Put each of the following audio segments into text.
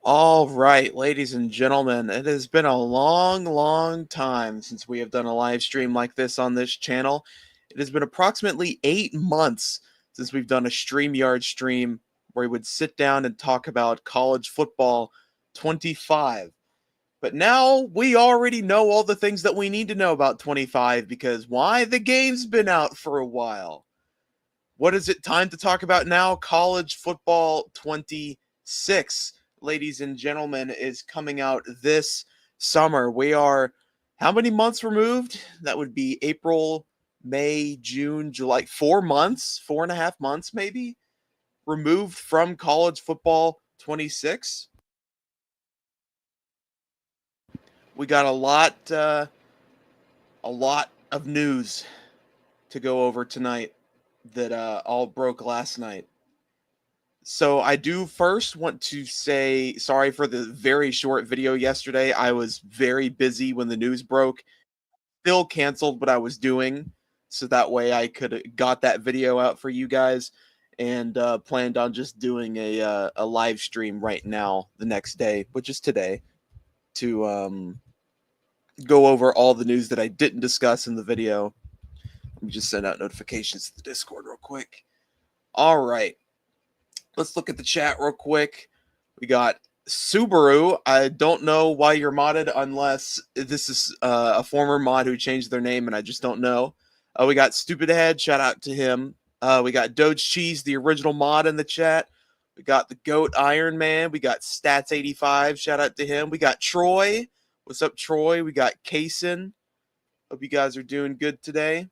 All right, ladies and gentlemen, it has been a long, long time since we have done a live stream like this on this channel. It has been approximately 8 months since we've done a StreamYard stream where we would sit down and talk about college football 25. But now we already know all the things that we need to know about 25 because why? The game's been out for a while. What is it time to talk about now? College football 26, ladies and gentlemen, is coming out this summer. We are how many months removed? That would be April, May, June, July, 4 months, 4.5 months maybe, removed from college football 26. We got a lot of news to go over tonight that all broke last night. So I do first want to say sorry for the very short video yesterday. I was very busy when the news broke. Still canceled what I was doing, so that way I could got that video out for you guys, and planned on just doing a live stream right now the next day, which is today, to go over all the news that I didn't discuss in the video. Let me just send out notifications to the Discord real quick. All right. Let's look at the chat real quick. We got Subaru. I don't know why you're modded unless this is a former mod who changed their name and I just don't know. We got Stupid Head. Shout out to him. We got Doge Cheese, the original mod in the chat. We got the Goat Iron Man. We got Stats85. Shout out to him. We got Troy. What's up, Troy? We got Kaysen. Hope you guys are doing good today.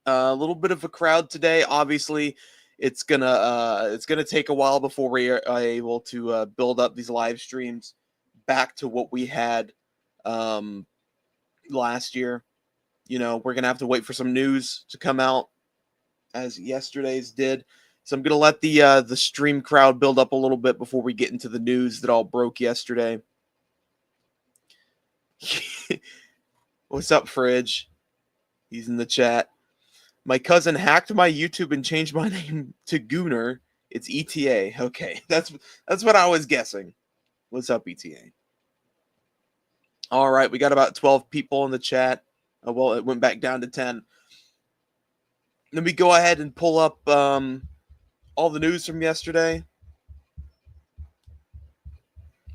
A little bit of a crowd today. Obviously, it's gonna take a while before we are able to build up these live streams back to what we had last year. You know, we're gonna have to wait for some news to come out, as yesterday's did. So I'm gonna let the stream crowd build up a little bit before we get into the news that all broke yesterday. What's up, Fridge? He's in the chat. My cousin hacked my YouTube and changed my name to Gooner. It's ETA. Okay, that's what I was guessing. What's up, ETA? All right, we got about 12 people in the chat. Well, it went back down to 10. Let me go ahead and pull up all the news from yesterday,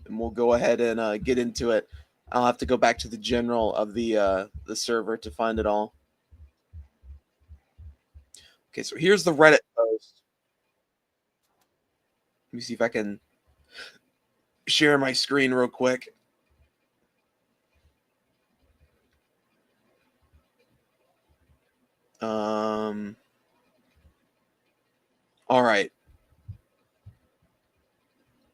and we'll go ahead and get into it. I'll have to go back to the general of the server to find it all. Okay, so here's the Reddit post. Let me see if I can share my screen real quick. All right.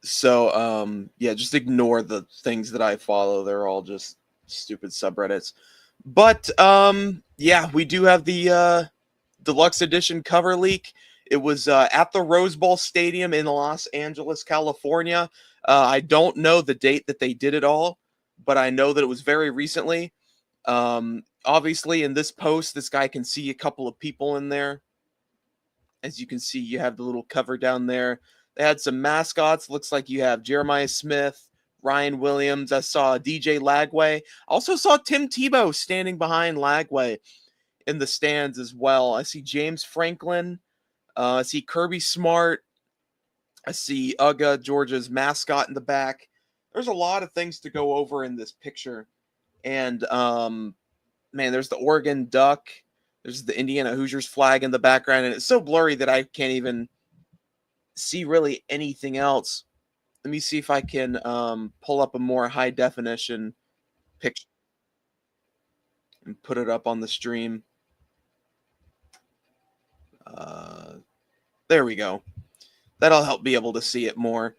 So, yeah, just ignore the things that I follow. They're all just stupid subreddits. But, yeah, we do have the deluxe edition cover leak. It was at the Rose Bowl Stadium in Los Angeles, California. I don't know the date that they did it all, but I know that it was very recently. Obviously, in this post, this guy can see a couple of people in there. As you can see, you have the little cover down there. They had some mascots. Looks like you have Jeremiah Smith, Ryan Williams. I saw DJ Lagway. Also saw Tim Tebow standing behind Lagway in the stands as well. I see James Franklin. I see Kirby Smart. I see Uga, Georgia's mascot, in the back. There's a lot of things to go over in this picture. And, man, there's the Oregon Duck. There's the Indiana Hoosiers flag in the background. And it's so blurry that I can't even see really anything else. Let me see if I can pull up a more high definition picture and put it up on the stream. There we go. That'll help be able to see it more.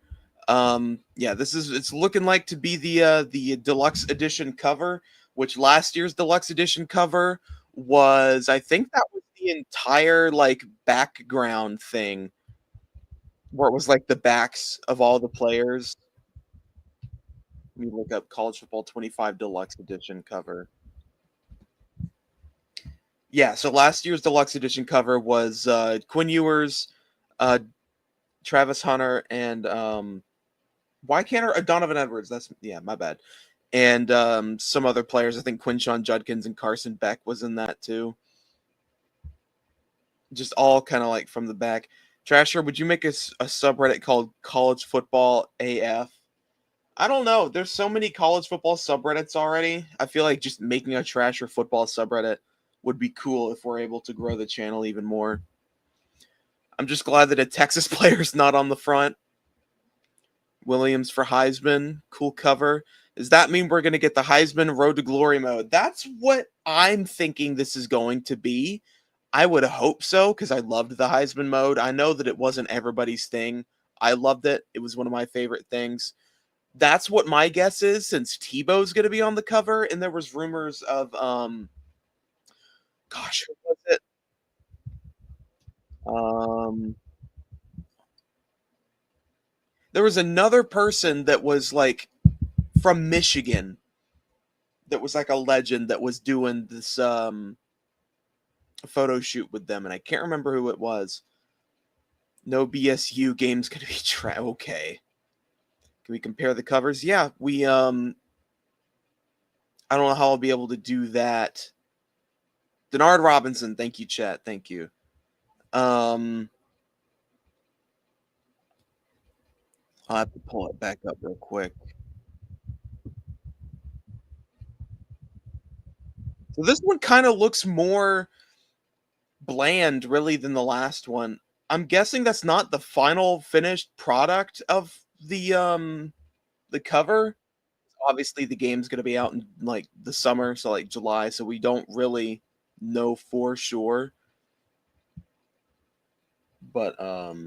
Yeah, it's looking like to be the deluxe edition cover, which last year's deluxe edition cover was, I think that was the entire like background thing, where it was like the backs of all the players. Let me look up College Football 25 Deluxe Edition cover. Yeah, so last year's Deluxe Edition cover was Quinn Ewers, Travis Hunter, and Why can't Donovan Edwards? That's yeah, my bad. And some other players. I think Quinshon Judkins and Carson Beck was in that too. Just all kind of like from the back. Trasher, would you make a subreddit called College Football AF? I don't know. There's so many college football subreddits already. I feel like just making a Trasher football subreddit would be cool if we're able to grow the channel even more. I'm just glad that a Texas player's not on the front. Williams for Heisman. Cool cover. Does that mean we're going to get the Heisman Road to Glory mode? That's what I'm thinking this is going to be. I would hope so because I loved the Heisman mode. I know that it wasn't everybody's thing. I loved it. It was one of my favorite things. That's what my guess is since Tebow's going to be on the cover and there was rumors of gosh, who was it? There was another person that was like from Michigan that was like a legend that was doing this photo shoot with them, and I can't remember who it was. No BSU game's gonna be okay. Can we compare the covers? Yeah, we I don't know how I'll be able to do that. Denard Robinson, thank you, chat. Thank you. I'll have to pull it back up real quick. So this one kind of looks more bland, really, than the last one. I'm guessing that's not the final finished product of the cover. Obviously, the game's going to be out in like the summer, so like July, so we don't really know for sure. But I'll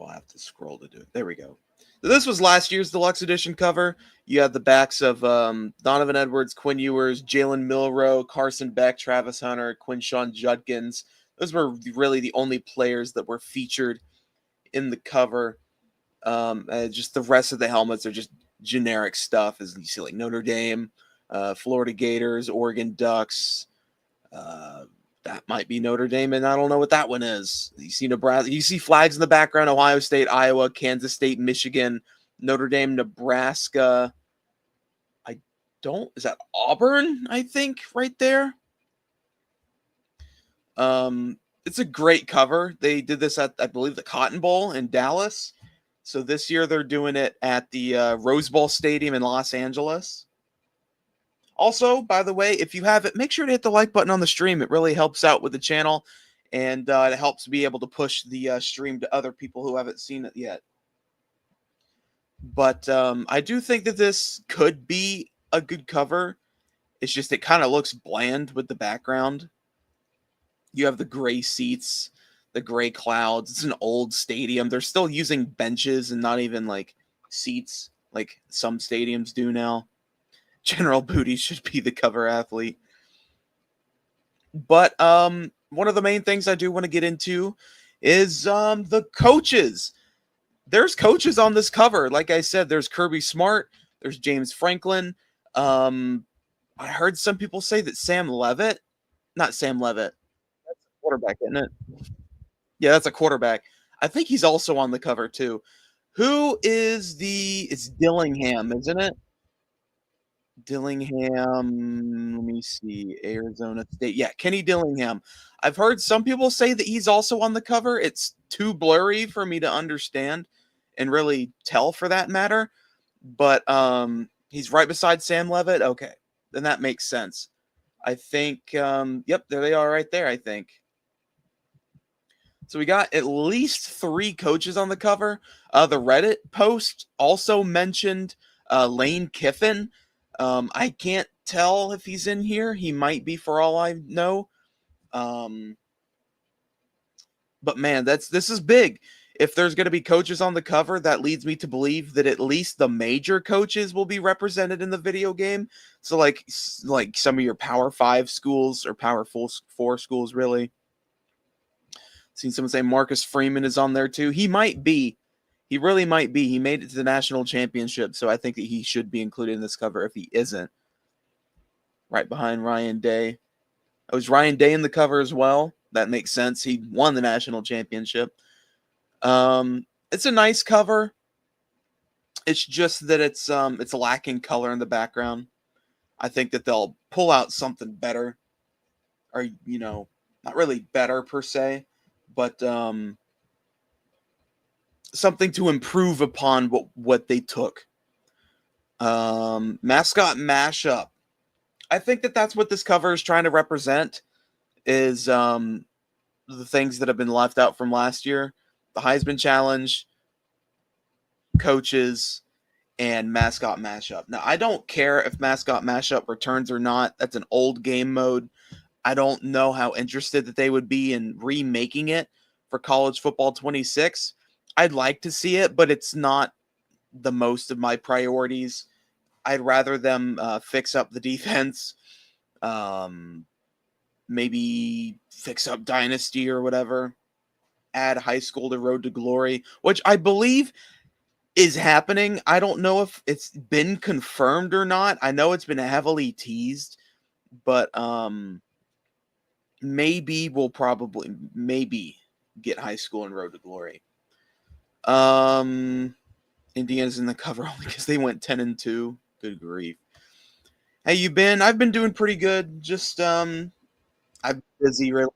have to scroll to do it. There we go. So this was last year's deluxe edition cover. You had the backs of Donovan Edwards, Quinn Ewers, Jalen Milroe, Carson Beck, Travis Hunter, Quinshon Judkins. Those were really the only players that were featured in the cover. Just the rest of the helmets are just generic stuff, as you see, like Notre Dame, Florida Gators, Oregon Ducks. That might be Notre Dame, and I don't know what that one is. You see Nebraska, you see flags in the background: Ohio State, Iowa, Kansas State, Michigan, Notre Dame, Nebraska. I don't. Is that Auburn? I think right there. It's a great cover. They did this at, I believe, the Cotton Bowl in Dallas. So this year they're doing it at the Rose Bowl Stadium in Los Angeles. Also, by the way, if you have it, make sure to hit the like button on the stream. It really helps out with the channel, and it helps be able to push the stream to other people who haven't seen it yet. But I do think that this could be a good cover. It's just it kind of looks bland with the background. You have the gray seats, the gray clouds. It's an old stadium. They're still using benches and not even like seats like some stadiums do now. General Booty should be the cover athlete. But one of the main things I do want to get into is the coaches. There's coaches on this cover. Like I said, there's Kirby Smart, there's James Franklin. I heard some people say that not Sam Levitt. That's a quarterback, isn't it? Yeah, that's a quarterback. I think he's also on the cover too. Who is it's Dillingham, isn't it? Dillingham, let me see, Arizona State. Yeah, Kenny Dillingham. I've heard some people say that he's also on the cover. It's too blurry for me to understand and really tell for that matter. But he's right beside Sam Levitt. Okay, then that makes sense. I think, yep, there they are right there, I think. So we got at least 3 coaches on the cover. The Reddit post also mentioned Lane Kiffin. I can't tell if he's in here. He might be for all I know. But man, this is big. If there's going to be coaches on the cover, that leads me to believe that at least the major coaches will be represented in the video game. So like some of your Power 5 schools or Power 4 schools, really. Seen someone say Marcus Freeman is on there too. He might be. He really might be. He made it to the national championship, so I think that he should be included in this cover if he isn't. Right behind Ryan Day. Oh, was Ryan Day in the cover as well? That makes sense. He won the national championship. It's a nice cover. It's just that it's lacking color in the background. I think that they'll pull out something better, or not really better per se, but something to improve upon what they took. Mascot mashup. I think that that's what this cover is trying to represent, is the things that have been left out from last year: the Heisman Challenge, coaches, and mascot mashup. Now, I don't care if mascot mashup returns or not. That's an old game mode. I don't know how interested that they would be in remaking it for College Football 26. I'd like to see it, but it's not the most of my priorities. I'd rather them fix up the defense, maybe fix up Dynasty or whatever, add high school to Road to Glory, which I believe is happening. I don't know if it's been confirmed or not. I know it's been heavily teased, but maybe we'll maybe get high school and Road to Glory. Indiana's in the cover only because they went 10-2. Good grief. Hey, you been? I've been doing pretty good. Just I've been busy really.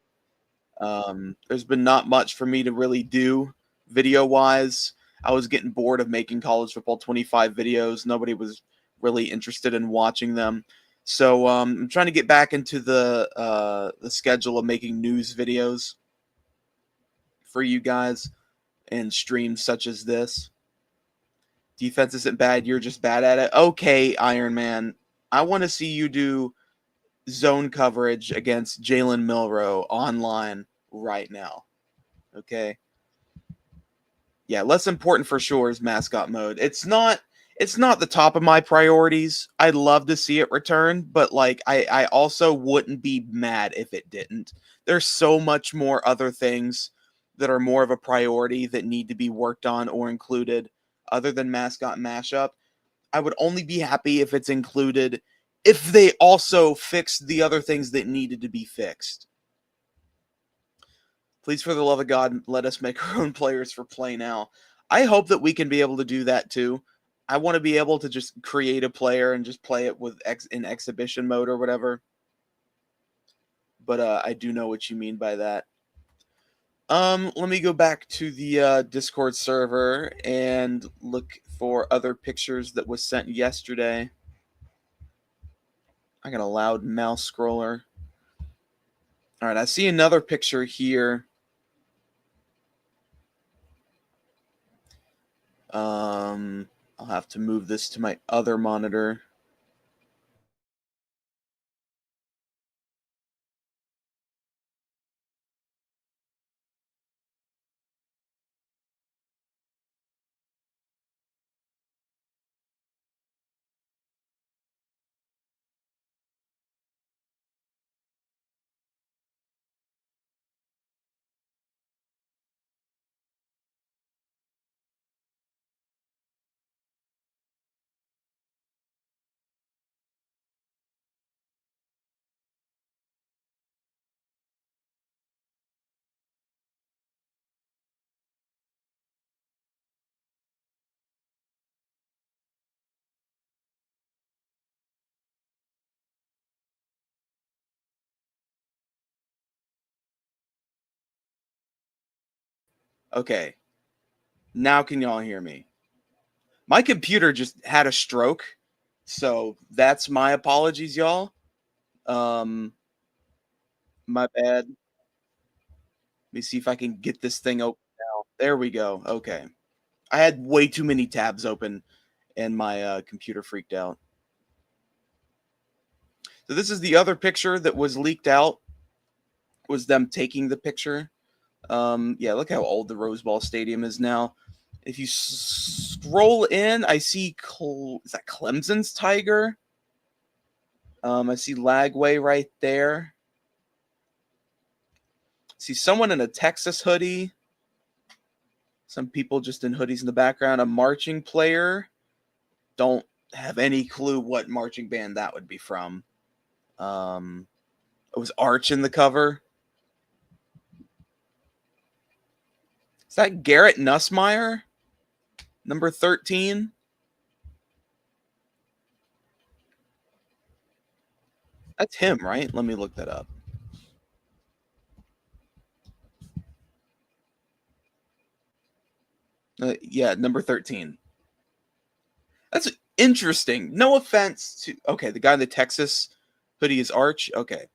There's been not much for me to really do video wise. I was getting bored of making College Football 25 videos. Nobody was really interested in watching them. So I'm trying to get back into the schedule of making news videos for you guys and streams such as this. Defense isn't bad. You're just bad at it. Okay, Iron Man. I want to see you do zone coverage against Jalen Milroe online right now. Okay. Yeah, less important for sure is mascot mode. It's not the top of my priorities. I'd love to see it return, but like I also wouldn't be mad if it didn't. There's so much more other things that are more of a priority that need to be worked on or included other than mascot mashup. I would only be happy if it's included if they also fixed the other things that needed to be fixed. Please, for the love of God, let us make our own players for Play Now. I hope that we can be able to do that too. I want to be able to just create a player and just play it with in exhibition mode or whatever. But I do know what you mean by that. Let me go back to the Discord server and look for other pictures that was sent yesterday. I got a loud mouse scroller. All right, I see another picture here. I'll have to move this to my other monitor. Okay. Now can y'all hear me? My computer just had a stroke, so that's my apologies, y'all. My bad. Let me see if I can get this thing open now. There we go. Okay. I had way too many tabs open and my computer freaked out. So this is the other picture that was leaked out. Was them taking the picture. Yeah, look how old the Rose Bowl Stadium is now. If you scroll in, I see is that Clemson's Tiger? I see Lagway right there. See someone in a Texas hoodie. Some people just in hoodies in the background. A marching player. Don't have any clue what marching band that would be from. It was Arch in the cover. Is that Garrett Nussmeier? Number 13? That's him, right? Let me look that up. Yeah, number 13. That's interesting. No offense to okay, the guy in the Texas hoodie is Arch. Okay.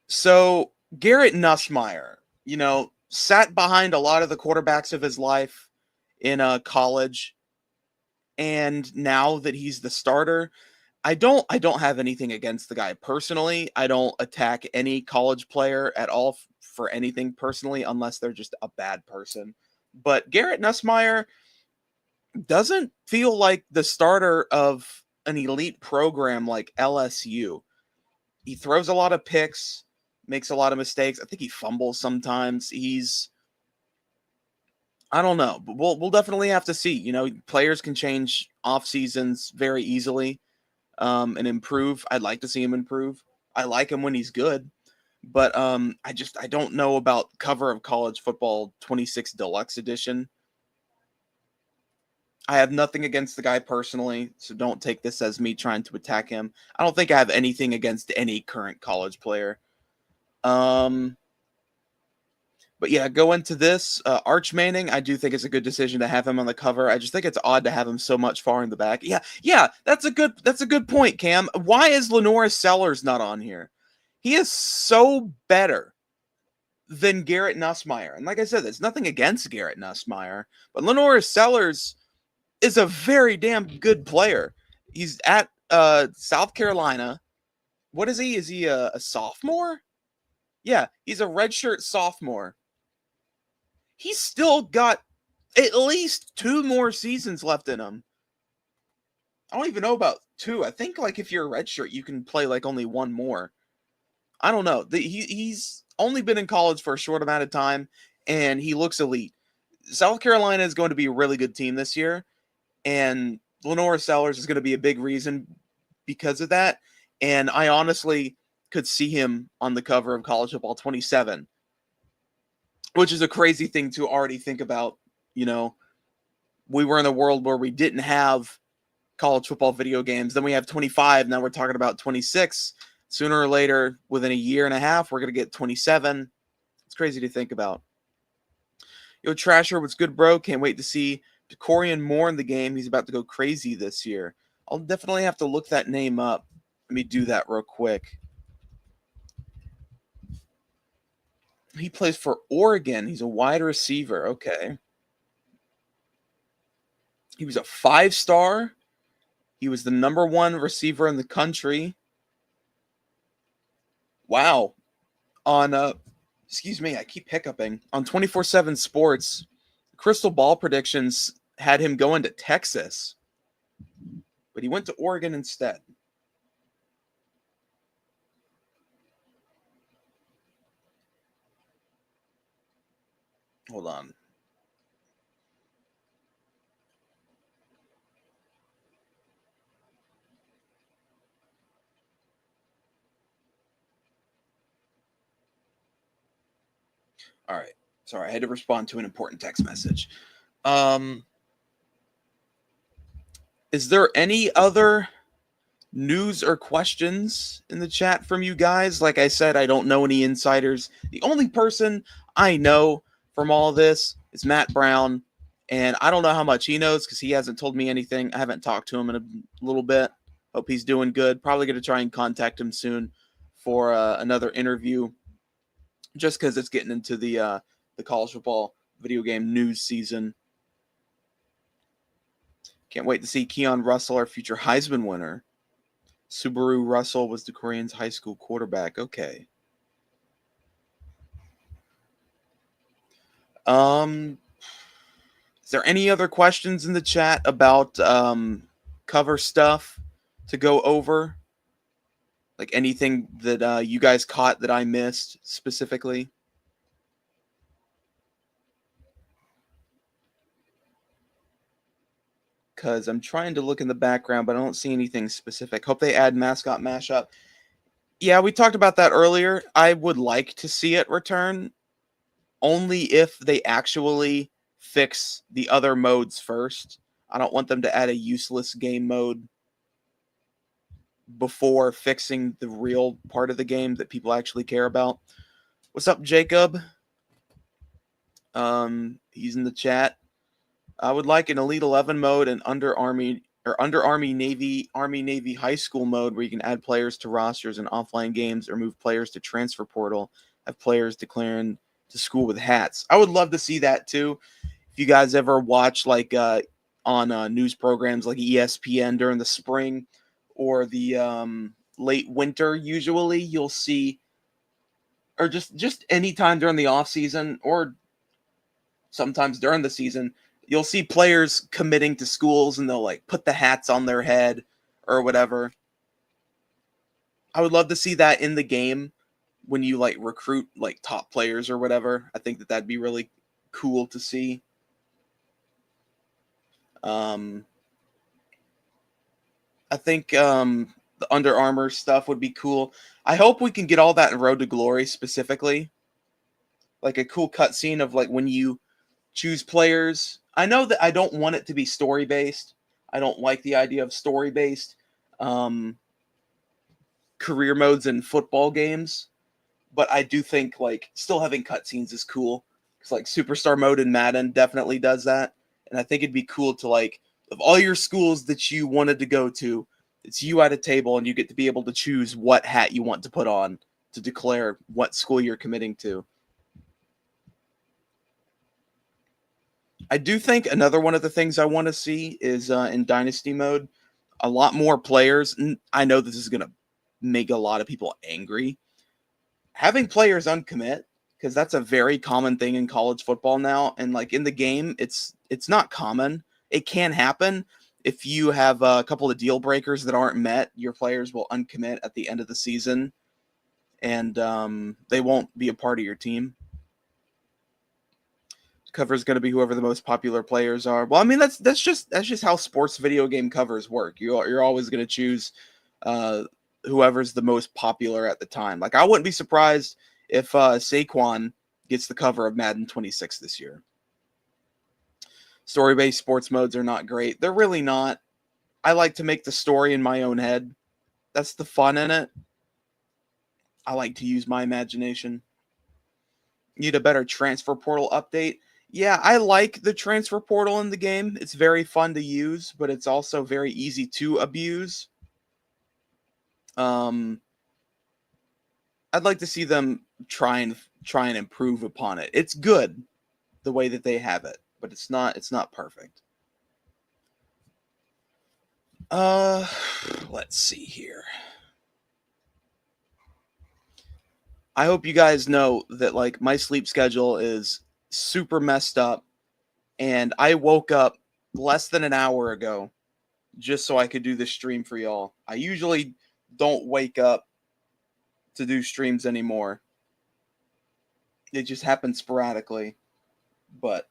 So Garrett Nussmeyer, sat behind a lot of the quarterbacks of his life in college, and now that he's the starter, I don't have anything against the guy personally. I don't attack any college player at all for anything personally unless they're just a bad person. But Garrett Nussmeyer doesn't feel like the starter of an elite program like LSU. He throws a lot of picks, makes a lot of mistakes. I think he fumbles sometimes. I don't know, but we'll definitely have to see. Players can change off seasons very easily, and improve. I'd like to see him improve. I like him when he's good, but I don't know about cover of college football 26 deluxe edition. I have nothing against the guy personally, so don't take this as me trying to attack him. I don't think I have anything against any current college player. Um, but yeah, go into this. Arch Manning, I do think it's a good decision to have him on the cover. I just think it's odd to have him so much far in the back. Yeah, that's a good point, Cam. Why is Lenora Sellers not on here? He is so better than Garrett Nussmeyer. And like I said, there's nothing against Garrett Nussmeyer, but Lenora Sellers is a very damn good player. He's at South Carolina. What is he? Is he a sophomore? Yeah, he's a redshirt sophomore. He's still got at least 2 more seasons left in him. I don't even know about 2. I think like if you're a redshirt, you can play like only 1 more. I don't know. He's only been in college for a short amount of time, and he looks elite. South Carolina is going to be a really good team this year, and Lenora Sellers is going to be a big reason because of that. And I honestly could see him on the cover of College Football 27, which is a crazy thing to already think about. You know, we were in a world where we didn't have college football video games. Then we have 25. Now we're talking about 26. Sooner or later, within a year and a half, we're going to get 27. It's crazy to think about. Yo, Trasher, what's good, bro? Can't wait to see Decorian Moore in the game. He's about to go crazy this year. I'll definitely have to look that name up. Let me do that real quick. He plays for Oregon. He's a wide receiver. Okay. He was a 5-star. He was the #1 receiver in the country. Wow. On excuse me, I keep hiccuping. On 24/7 Sports, Crystal Ball predictions had him going to Texas, but he went to Oregon instead. Hold on. All right. Sorry, I had to respond to an important text message. Is there any other news or questions in the chat from you guys? Like I said, I don't know any insiders. The only person I know from all this is Matt Brown, and I don't know how much he knows because he hasn't told me anything. I haven't talked to him in a little bit. Hope he's doing good. Probably going to try and contact him soon for another interview, just because it's getting into the college football video game news season. Can't wait to see Keon Russell, our future Heisman winner. Subaru Russell was the Koreans' high school quarterback. Okay. Is there any other questions in the chat about cover stuff to go over? Like anything that you guys caught that I missed specifically? Because I'm trying to look in the background, but I don't see anything specific. Hope they add mascot mashup. Yeah, we talked about that earlier. I would like to see it return only if they actually fix the other modes first. I don't want them to add a useless game mode. before fixing the real part of the game that people actually care about. What's up, Jacob? He's in the chat. I would like an Elite 11 mode and under Army Navy high school mode where you can add players to rosters in offline games or move players to transfer portal, have players declaring to school with hats. I would love to see that too. If you guys ever watch on news programs like ESPN during the spring or the late winter, usually you'll see, or just anytime during the off season or sometimes during the season, you'll see players committing to schools and they'll like put the hats on their head or whatever. I would love to see that in the game when you like recruit like top players or whatever. I think that'd be really cool to see. I think the Under Armour stuff would be cool. I hope we can get all that in Road to Glory specifically. Like a cool cutscene of like when you choose players. I know that I don't want it to be story based. I don't like the idea of story based career modes in football games, but I do think like still having cutscenes is cool because like Superstar mode in Madden definitely does that, and I think it'd be cool to like of all your schools that you wanted to go to, it's you at a table and you get to be able to choose what hat you want to put on to declare what school you're committing to. I do think another one of the things I want to see is in Dynasty mode, a lot more players. I know this is going to make a lot of people angry. Having players uncommit, because that's a very common thing in college football now. And like in the game, it's not common. It can happen. If you have a couple of deal breakers that aren't met, your players will uncommit at the end of the season, and they won't be a part of your team. Cover is going to be whoever the most popular players are. Well, I mean that's just how sports video game covers work. You're always going to choose whoever's the most popular at the time. Like I wouldn't be surprised if Saquon gets the cover of Madden 26 this year. Story-based sports modes are not great. They're really not. I like to make the story in my own head. That's the fun in it. I like to use my imagination. Need a better transfer portal update. Yeah, I like the transfer portal in the game. It's very fun to use, but it's also very easy to abuse. I'd like to see them try and improve upon it. It's good the way that they have it, but it's not perfect. Let's see here. I hope you guys know that like my sleep schedule is super messed up, and I woke up less than an hour ago just so I could do this stream for y'all. I usually don't wake up to do streams anymore. It just happens sporadically, but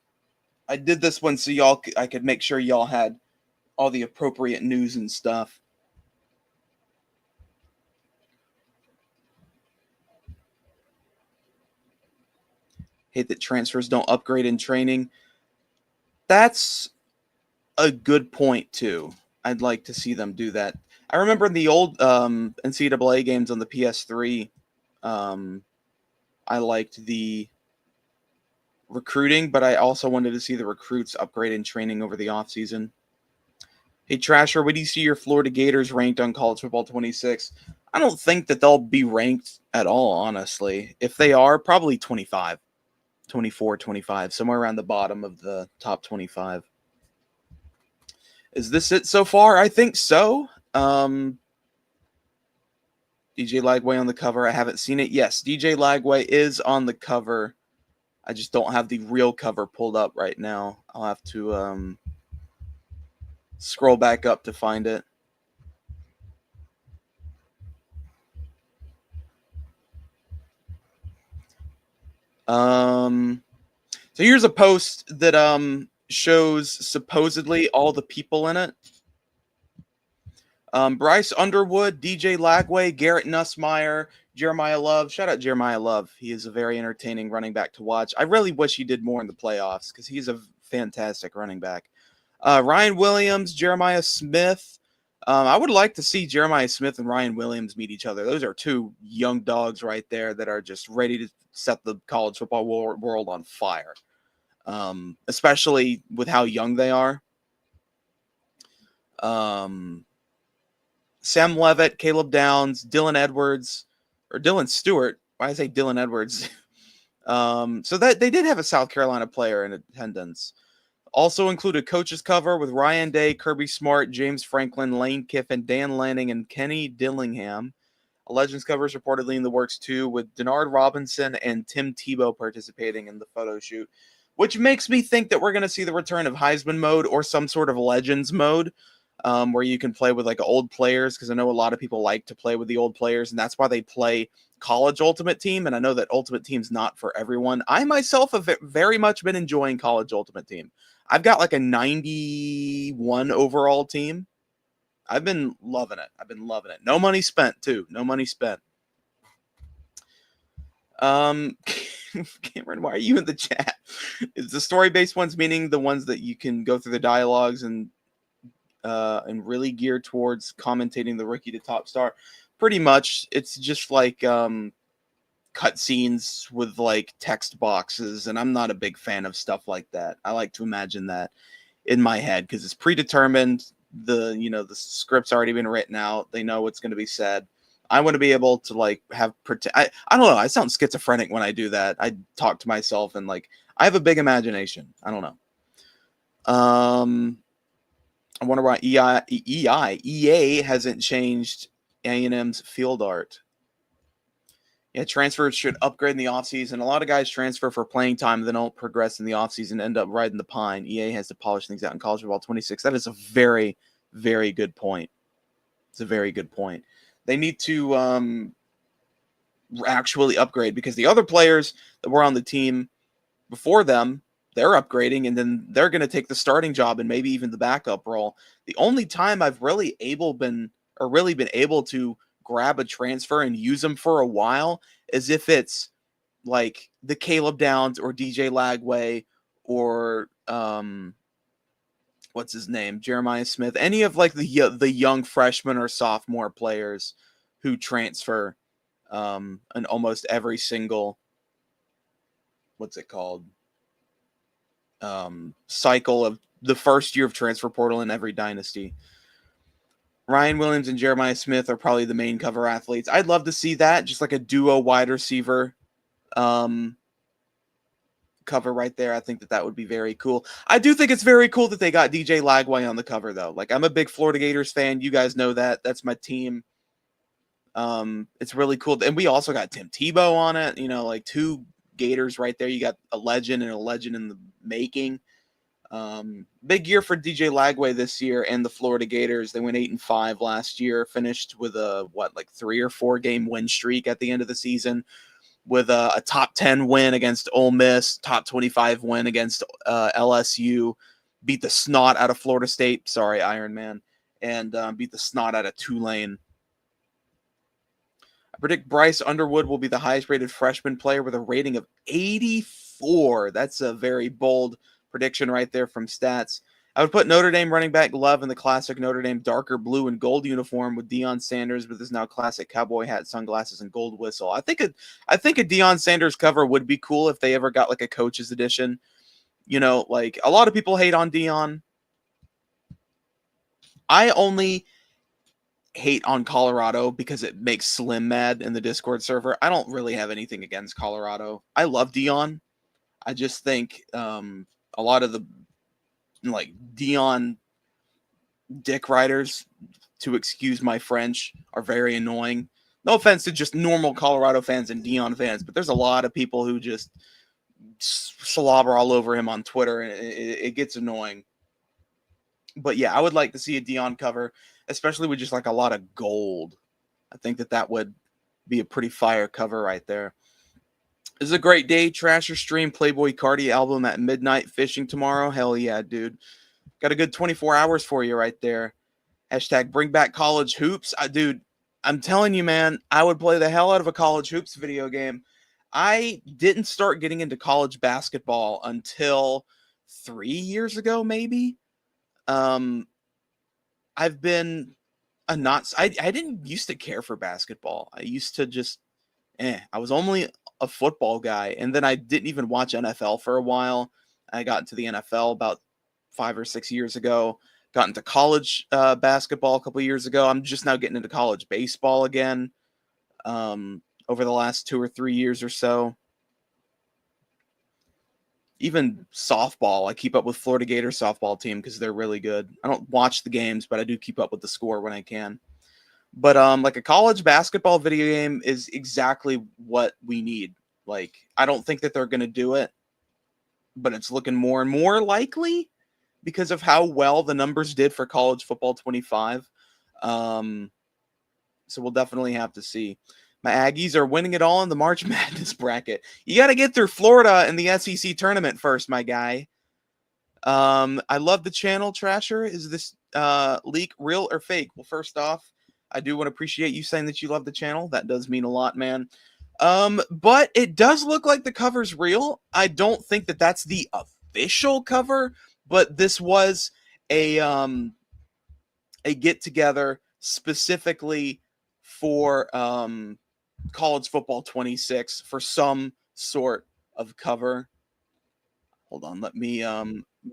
I did this one so I could make sure y'all had all the appropriate news and stuff. Hate that transfers don't upgrade in training. That's a good point too. I'd like to see them do that. I remember in the old NCAA games on the PS3, I liked the recruiting, but I also wanted to see the recruits upgrade in training over the offseason. Hey, Trasher, where do you see your Florida Gators ranked on College Football 26? I don't think that they'll be ranked at all, honestly. If they are, probably 25, 24, 25, somewhere around the bottom of the top 25. Is this it so far? I think so. DJ Lagway on the cover. I haven't seen it. Yes, DJ Lagway is on the cover. I just don't have the real cover pulled up right now. I'll have to scroll back up to find it. So here's a post that shows supposedly all the people in it. Bryce Underwood, DJ Lagway, Garrett Nussmeier, Jeremiah Love. Shout out Jeremiah Love. He is a very entertaining running back to watch. I really wish he did more in the playoffs because he's a fantastic running back. Ryan Williams, Jeremiah Smith, I would like to see Jeremiah Smith and Ryan Williams meet each other. Those are two young dogs right there that are just ready to set the college football world on fire, especially with how young they are. Sam Levitt, Caleb Downs, Dylan Edwards, or Dylan Stewart. Why did I say Dylan Edwards? So that they did have a South Carolina player in attendance. Also included coaches cover with Ryan Day, Kirby Smart, James Franklin, Lane Kiffin, Dan Lanning, and Kenny Dillingham. A Legends cover is reportedly in the works too, with Denard Robinson and Tim Tebow participating in the photo shoot, which makes me think that we're going to see the return of Heisman mode or some sort of Legends mode, where you can play with like old players, because I know a lot of people like to play with the old players, and that's why they play College Ultimate Team. And I know that Ultimate Team's not for everyone. I myself have very much been enjoying College Ultimate Team. I've got like a 91 overall team. I've been loving it. No money spent too. No money spent. Cameron, why are you in the chat? Is the story-based ones meaning the ones that you can go through the dialogues and really geared towards commentating the rookie to top star? Pretty much, it's just like cutscenes with like text boxes, and I'm not a big fan of stuff like that. I like to imagine that in my head because it's predetermined. The script's already been written out. They know what's going to be said. I want to be able to like have I don't know. I sound schizophrenic when I do that. I talk to myself and like I have a big imagination. I don't know. I wonder why EA hasn't changed A&M's field art. Yeah, transfers should upgrade in the offseason. A lot of guys transfer for playing time, then don't progress in the offseason, end up riding the pine. EA has to polish things out in college football 26. That is a very, very good point. It's a very good point. They need to actually upgrade, because the other players that were on the team before them, they're upgrading, and then they're going to take the starting job and maybe even the backup role. The only time I've really been able to grab a transfer and use them for a while is if it's like the Caleb Downs or DJ Lagway or what's his name, Jeremiah Smith, any of like the young freshman or sophomore players who transfer in almost every single cycle of the first year of transfer portal in every dynasty. Ryan Williams and Jeremiah Smith are probably the main cover athletes. I'd love to see that, just like a duo wide receiver cover right there. I think that would be very cool. I do think it's very cool that they got DJ Lagway on the cover, though. Like, I'm a big Florida Gators fan. You guys know that. That's my team. It's really cool. And we also got Tim Tebow on it. Like two Gators right there. You got a legend and a legend in the making. Big year for DJ Lagway this year and the Florida Gators. They went 8-5 last year, finished with a 3 or 4 game win streak at the end of the season, with a top 10 win against Ole Miss, top 25 win against LSU, beat the snot out of Florida State. Sorry, Iron Man, and beat the snot out of Tulane. I predict Bryce Underwood will be the highest rated freshman player with a rating of 84. That's a very bold prediction right there from Stats. I would put Notre Dame running back Love in the classic Notre Dame darker blue and gold uniform with Deion Sanders with his now classic cowboy hat, sunglasses, and gold whistle. I think a Deion Sanders cover would be cool if they ever got like a coach's edition. Like a lot of people hate on Deion. I only hate on Colorado because it makes Slim mad in the Discord server. I don't really have anything against Colorado. I love Deion. I just think a lot of the like Deion dick riders, to excuse my French, are very annoying. No offense to just normal Colorado fans and Deion fans, but there's a lot of people who just slobber all over him on Twitter, and it gets annoying. But yeah, I would like to see a Deion cover, especially with just like a lot of gold. I think that would be a pretty fire cover right there. This is a great day. Trasher stream Playboy Cardi album at midnight fishing tomorrow. Hell yeah, dude. Got a good 24 hours for you right there. Hashtag bring back college hoops. Dude, I'm telling you, man, I would play the hell out of a college hoops video game. I didn't start getting into college basketball until 3 years ago, maybe. I've been a not. I didn't used to care for basketball. I used to just I was only a football guy, and then I didn't even watch NFL for a while. I got into the NFL about 5 or 6 years ago. Got into college basketball a couple years ago. I'm just now getting into college baseball again. Over the last 2 or 3 years or so. Even softball, I keep up with Florida Gators softball team because they're really good. I don't watch the games, but I do keep up with the score when I can. But like a college basketball video game is exactly what we need. Like, I don't think that they're going to do it, but it's looking more and more likely because of how well the numbers did for college football 25. So we'll definitely have to see. My Aggies are winning it all in the March Madness bracket. You got to get through Florida in the SEC tournament first, my guy. I love the channel, Trasher. Is this leak real or fake? Well, first off, I do want to appreciate you saying that you love the channel. That does mean a lot, man. But it does look like the cover's real. I don't think that that's the official cover, but this was a get together specifically for college football 26 for some sort of cover. Hold on, let me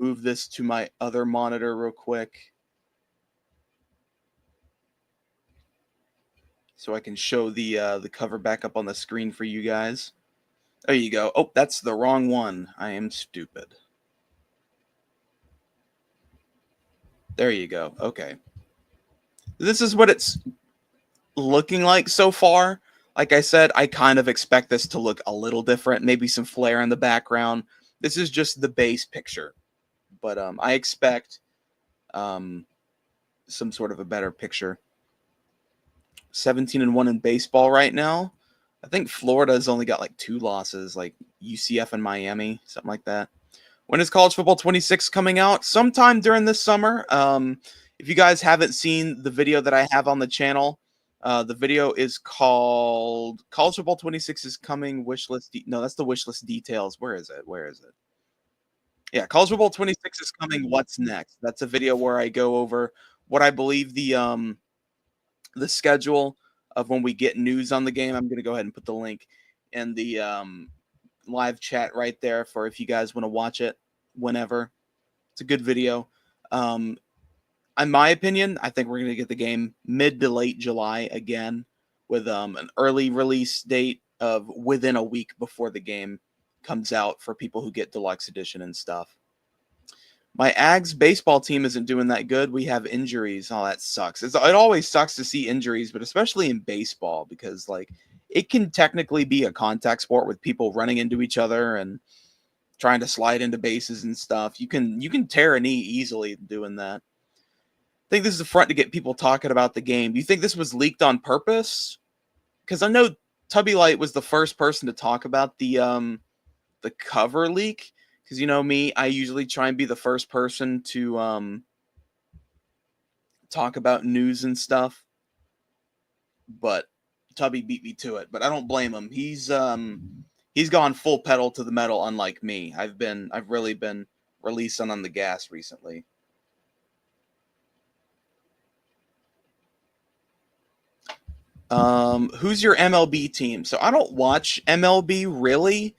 move this to my other monitor real quick so I can show the cover back up on the screen for you guys. There you go. Oh, that's the wrong one. I am stupid. There you go. Okay. This is what it's looking like so far. Like I said, I kind of expect this to look a little different, maybe some flare in the background. This is just the base picture, but I expect some sort of a better picture. 17-1 in baseball right now. I think Florida's only got like 2 losses, like UCF and Miami, something like that. When is college football 26 coming out? Sometime during this summer. If you guys haven't seen the video that I have on the channel, the video is called College Football 26 is coming. Wishlist. No, that's the wishlist details. Where is it? Yeah, College Football 26 is coming. What's next? That's a video where I go over what I believe the schedule of when we get news on the game. I'm going to go ahead and put the link in the live chat right there for if you guys want to watch it whenever. It's a good video. In my opinion, I think we're going to get the game mid to late July again with an early release date of within a week before the game comes out for people who get deluxe edition and stuff. My Ags baseball team isn't doing that good. We have injuries. Oh, that sucks. It always sucks to see injuries, but especially in baseball because like it can technically be a contact sport with people running into each other and trying to slide into bases and stuff. You can tear a knee easily doing that. I think this is a front to get people talking about the game. Do you think this was leaked on purpose? Because I know Tubby Light was the first person to talk about the cover leak. Because you know me, I usually try and be the first person to talk about news and stuff. But Tubby beat me to it. But I don't blame him. He's gone full pedal to the metal, unlike me. I've really been releasing on the gas recently. Who's your MLB team? So I don't watch MLB really.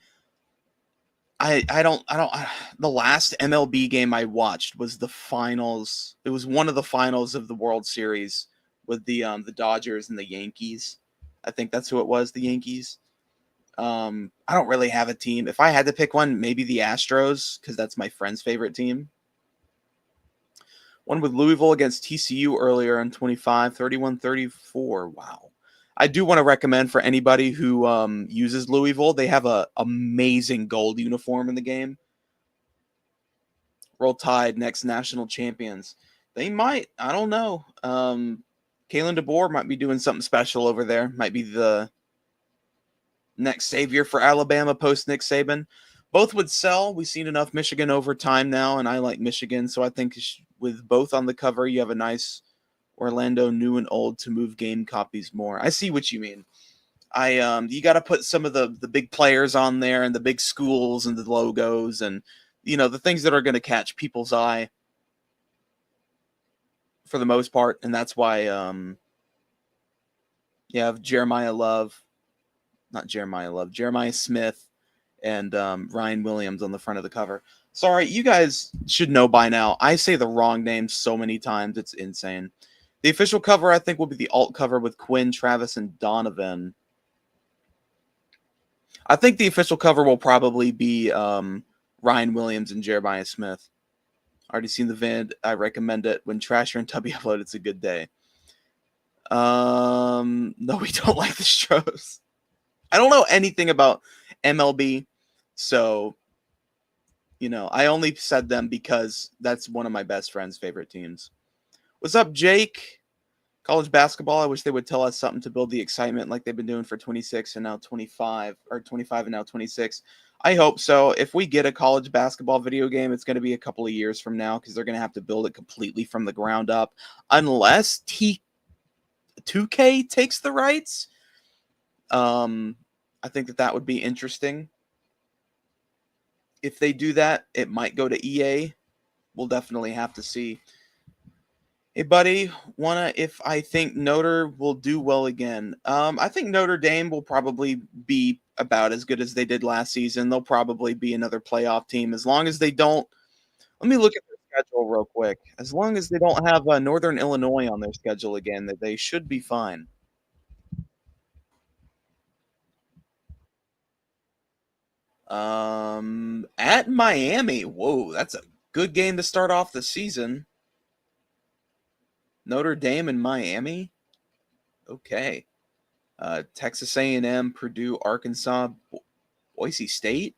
I don't the last MLB game I watched was the finals. It was one of the finals of the World Series with the Dodgers and the Yankees. I think that's who it was, the Yankees. I don't really have a team. If I had to pick one, maybe the Astros because that's my friend's favorite team. One with Louisville against TCU earlier on 25, 31-34. Wow. I do want to recommend for anybody who uses Louisville, they have a amazing gold uniform in the game. Roll Tide, next national champions. They might, I don't know. Kalen DeBoer might be doing something special over there. Might be the next savior for Alabama post Nick Saban. Both would sell. We've seen enough Michigan over time now, and I like Michigan, so I think with both on the cover, you have a nice Orlando new and old to move game copies more. I see what you mean. You got to put some of the big players on there and the big schools and the logos and the things that are going to catch people's eye for the most part, and that's why you have Jeremiah Smith and Ryan Williams on the front of the cover. Sorry, you guys should know by now. I say the wrong name so many times, it's insane. The official cover, I think, will be the alt cover with Quinn, Travis, and Donovan. I think the official cover will probably be Ryan Williams and Jeremiah Smith. Already seen the vid. I recommend it. When Trasher and Tubby upload, it's a good day. No, we don't like the Stros. I don't know anything about MLB, so I only said them because that's one of my best friend's favorite teams. What's up, Jake? College basketball, I wish they would tell us something to build the excitement like they've been doing for 26 and now 25, or 25 and now 26. I hope so. If we get a college basketball video game, it's going to be a couple of years from now because they're going to have to build it completely from the ground up. Unless 2K takes the rights. I think that would be interesting. If they do that, it might go to EA. We'll definitely have to see. Hey, buddy, if I think Notre will do well again. I think Notre Dame will probably be about as good as they did last season. They'll probably be another playoff team as long as they don't. Let me look at their schedule real quick. As long as they don't have Northern Illinois on their schedule again, that they should be fine. At Miami. Whoa, that's a good game to start off the season. Notre Dame and Miami. Okay. Texas A&M, Purdue, Arkansas, Boise State.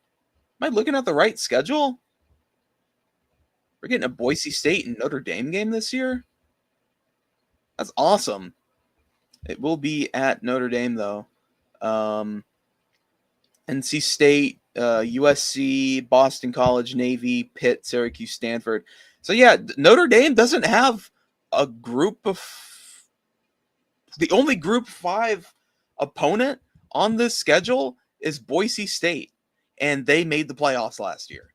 Am I looking at the right schedule? We're getting a Boise State and Notre Dame game this year? That's awesome. It will be at Notre Dame, though. NC State, USC, Boston College, Navy, Pitt, Syracuse, Stanford. So, yeah, Notre Dame doesn't have a group of... The only Group 5 opponent on this schedule is Boise State, and they made the playoffs last year.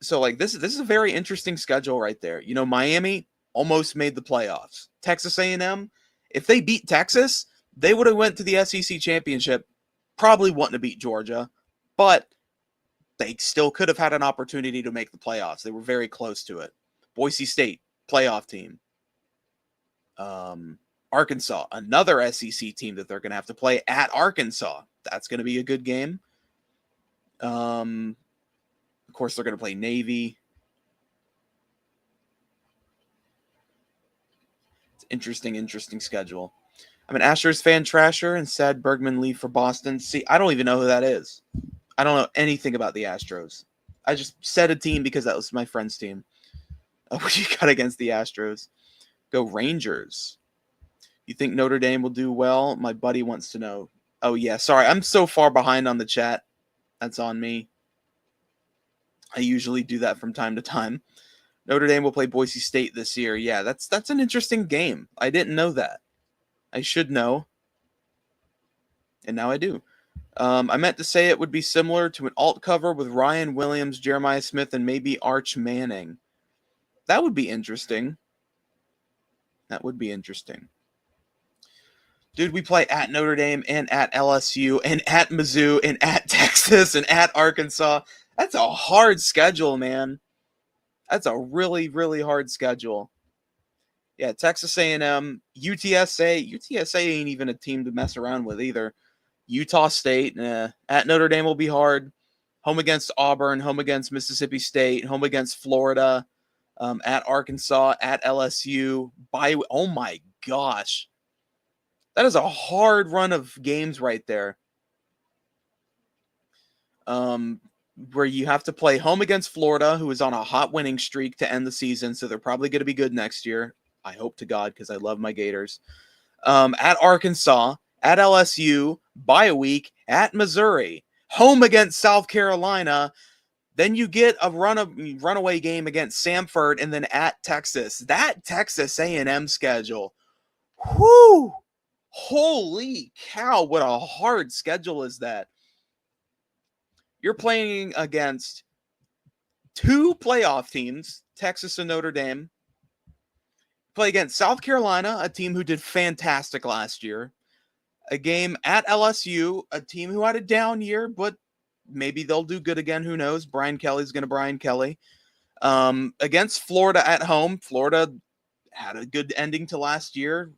So, like, this is a very interesting schedule right there. Miami almost made the playoffs. Texas A&M, if they beat Texas, they would have went to the SEC championship. Probably wouldn't have beat Georgia, but they still could have had an opportunity to make the playoffs. They were very close to it. Boise State, playoff team. Arkansas, another SEC team that they're going to have to play at Arkansas. That's going to be a good game. Of course, they're going to play Navy. It's interesting schedule. I'm an Astros fan, Trasher, and said Bergman leave for Boston. See, I don't even know who that is. I don't know anything about the Astros. I just said a team because that was my friend's team. What you got against the Astros? Go Rangers. You think Notre Dame will do well? My buddy wants to know. Oh, yeah. Sorry, I'm so far behind on the chat. That's on me. I usually do that from time to time. Notre Dame will play Boise State this year. Yeah, that's an interesting game. I didn't know that. I should know. And now I do. I meant to say it would be similar to an alt cover with Ryan Williams, Jeremiah Smith, and maybe Arch Manning. That would be interesting. Dude, we play at Notre Dame and at LSU and at Mizzou and at Texas and at Arkansas. That's a hard schedule, man. That's a really, really hard schedule. Yeah, Texas A&M, UTSA. UTSA ain't even a team to mess around with either. Utah State, at Notre Dame will be hard. Home against Auburn, home against Mississippi State, home against Florida, at Arkansas, at LSU. Oh my gosh. That is a hard run of games right there. Where you have to play home against Florida, who is on a hot winning streak to end the season, so they're probably going to be good next year. I hope to God, because I love my Gators. At Arkansas, at LSU, bye week, at Missouri, home against South Carolina. Then you get a runaway game against Samford, and then at Texas. That Texas A&M schedule. Whoo! Holy cow, what a hard schedule is that. You're playing against two playoff teams, Texas and Notre Dame. Play against South Carolina, a team who did fantastic last year. A game at LSU, a team who had a down year, but maybe they'll do good again. Who knows? Brian Kelly's going to Brian Kelly. Against Florida at home. Florida had a good ending to last year.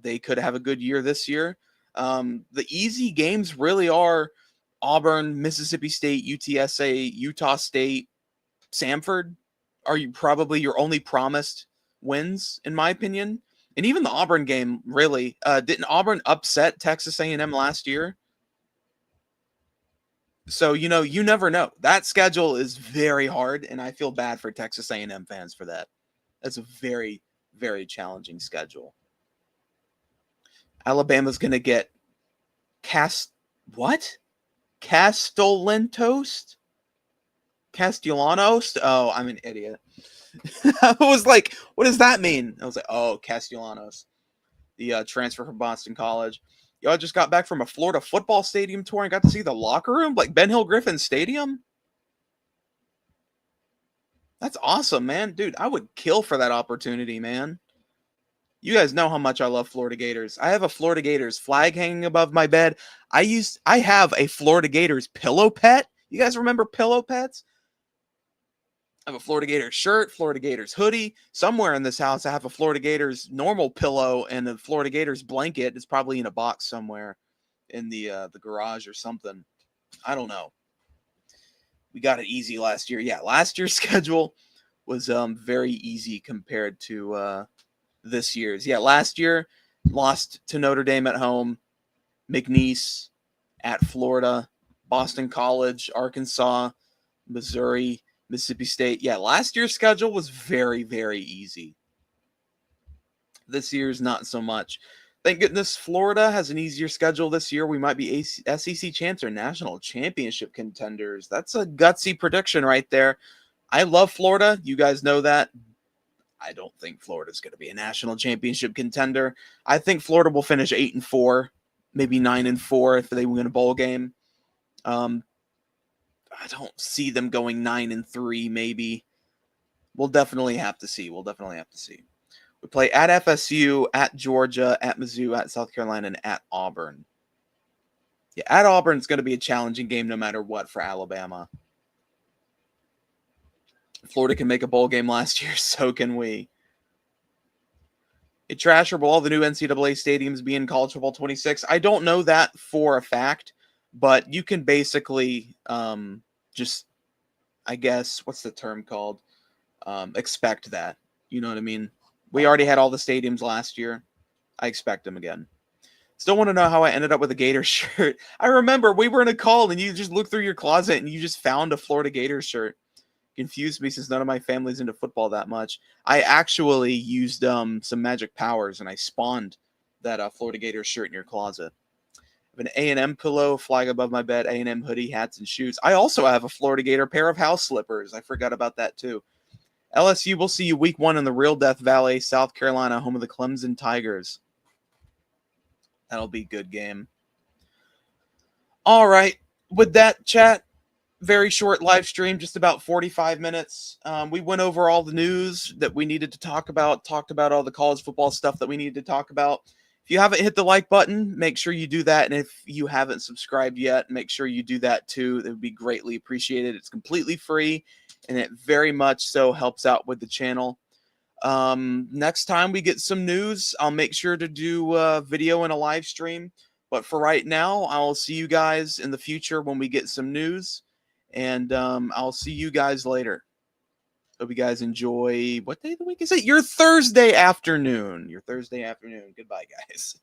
They could have a good year this year. The easy games really are Auburn, Mississippi State, UTSA, Utah State, Samford are you probably your only promised wins, in my opinion. And even the Auburn game, really, didn't Auburn upset Texas A&M last year? So you never know. That schedule is very hard, and I feel bad for Texas A&M fans for that. That's a very, very challenging schedule. Alabama's going to get Castellanos? Castellanos? Oh, I'm an idiot. I was like, what does that mean? I was like, oh, Castellanos, the transfer from Boston College. I just got back from a Florida football stadium tour and got to see the locker room, like Ben Hill Griffin Stadium. That's awesome, man. Dude, I would kill for that opportunity, man. You guys know how much I love Florida Gators. I have a Florida Gators flag hanging above my bed. I have a Florida Gators pillow pet. You guys remember pillow pets? I have a Florida Gators shirt, Florida Gators hoodie. Somewhere in this house, I have a Florida Gators normal pillow and a Florida Gators blanket. It's probably in a box somewhere in the garage or something. I don't know. We got it easy last year. Yeah, last year's schedule was very easy compared to this year's. Yeah, last year lost to Notre Dame at home, McNeese at Florida, Boston College, Arkansas, Missouri, Mississippi State. Yeah, last year's schedule was very, very easy. This year's not so much. Thank goodness Florida has an easier schedule this year. We might be SEC champs or national championship contenders. That's a gutsy prediction right there. I love Florida. You guys know that. I don't think Florida's going to be a national championship contender. I think Florida will finish 8-4, maybe 9-4 if they win a bowl game. I don't see them going 9-3, maybe. We'll definitely have to see. We play at FSU, at Georgia, at Mizzou, at South Carolina, and at Auburn. Yeah, at Auburn is going to be a challenging game no matter what for Alabama. Florida can make a bowl game last year, so can we. Hey, Trasher, will all the new NCAA stadiums be in College Football 26? I don't know that for a fact, but you can basically just, I guess, what's the term called? Expect that. You know what I mean? We already had all the stadiums last year. I expect them again. Still want to know how I ended up with a Gators shirt. I remember we were in a call and you just looked through your closet and you just found a Florida Gators shirt. Confused me since none of my family's into football that much. I actually used some magic powers and I spawned that Florida Gators shirt in your closet. I have an A&M pillow, flag above my bed, A&M hoodie, hats, and shoes. I also have a Florida Gator pair of house slippers. I forgot about that too. LSU will see you week 1 in the real Death Valley, South Carolina, home of the Clemson Tigers. That'll be a good game. All right. With that, chat, very short live stream, just about 45 minutes. We went over all the news that we needed to talk about, talked about all the college football stuff that we needed to talk about. If you haven't hit the like button, make sure you do that. And if you haven't subscribed yet, make sure you do that too. It would be greatly appreciated. It's completely free, and it very much so helps out with the channel. Next time we get some news, I'll make sure to do a video and a live stream. But for right now, I'll see you guys in the future when we get some news. And I'll see you guys later. Hope you guys enjoy. What day of the week is it? Your Thursday afternoon. Goodbye, guys.